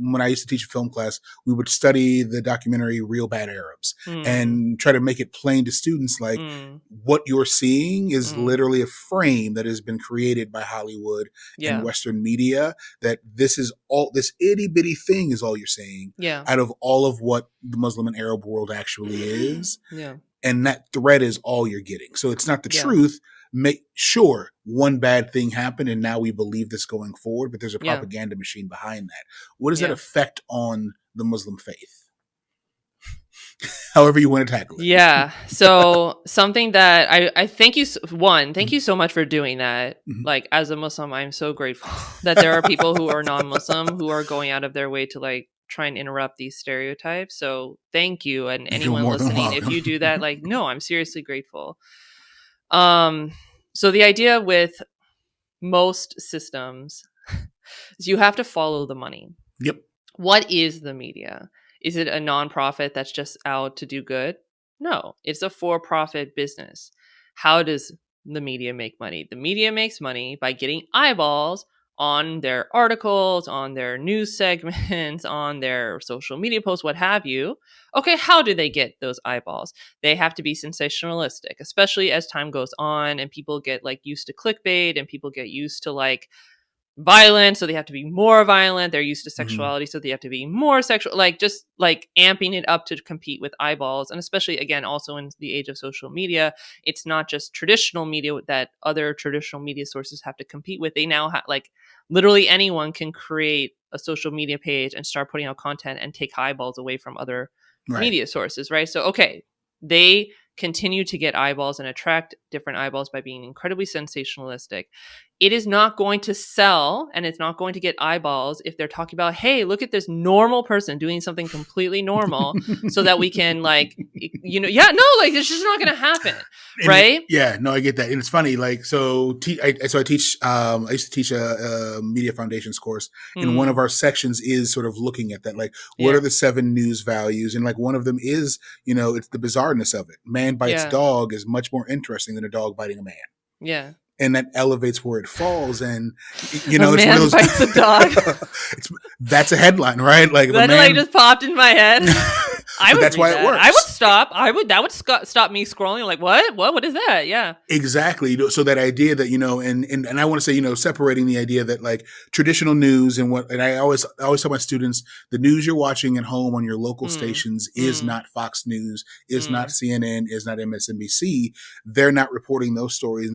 when I used to teach a film class, we would study the documentary Real Bad Arabs and try to make it plain to students, like what you're seeing is literally a frame that has been created by Hollywood and Western media, that this itty bitty thing is all you're seeing out of all of what the Muslim and Arab world actually is. And that thread is all you're getting. So it's not the truth. Make sure one bad thing happened and now we believe this going forward, but there's a propaganda machine behind that. What does that affect on the Muslim faith? However you want to tackle it. Yeah. So something that I thank you, thank you so much for doing that. Like, as a Muslim, I'm so grateful that there are people who are non-Muslim who are going out of their way to like try and interrupt these stereotypes. So thank you. And anyone listening, if you do that, like, no, I'm seriously grateful. So the idea with most systems is you have to follow the money. Yep. What is the media? Is it a nonprofit that's just out to do good? No, it's a for-profit business. How does the media make money? The media makes money by getting eyeballs on their articles, on their news segments, on their social media posts, what have you. Okay, how do they get those eyeballs? They have to be sensationalistic, especially as time goes on and people get like used to clickbait and people get used to like violence, so they have to be more violent. They're used to sexuality, so they have to be more sexual, like just like amping it up to compete with eyeballs. And especially, again, also in the age of social media, it's not just traditional media that other traditional media sources have to compete with. They now have like literally anyone can create a social media page and start putting out content and take eyeballs away from other media sources, right? So, okay, they continue to get eyeballs and attract different eyeballs by being incredibly sensationalistic. It is not going to sell and it's not going to get eyeballs if they're talking about, hey, look at this normal person doing something completely normal so that we can like, it's just not going to happen. Right? I get that. And it's funny. Like, so I used to teach a media foundations course, and one of our sections is sort of looking at that. Like, what are the 7 news values? And like, one of them is, it's the bizarreness of it. Man bites dog is much more interesting than a dog biting a man. Yeah. And that elevates where it falls. And, it's man one of those, bites a dog. That's a headline, right? Like, that like just popped in my head. That's why it works. I would stop. That would stop me scrolling. Like, what is that? Yeah, exactly. So that idea that, and I want to say, separating the idea that like traditional news and I always tell my students, the news you're watching at home on your local stations is not Fox News, is not CNN, is not MSNBC. They're not reporting those stories.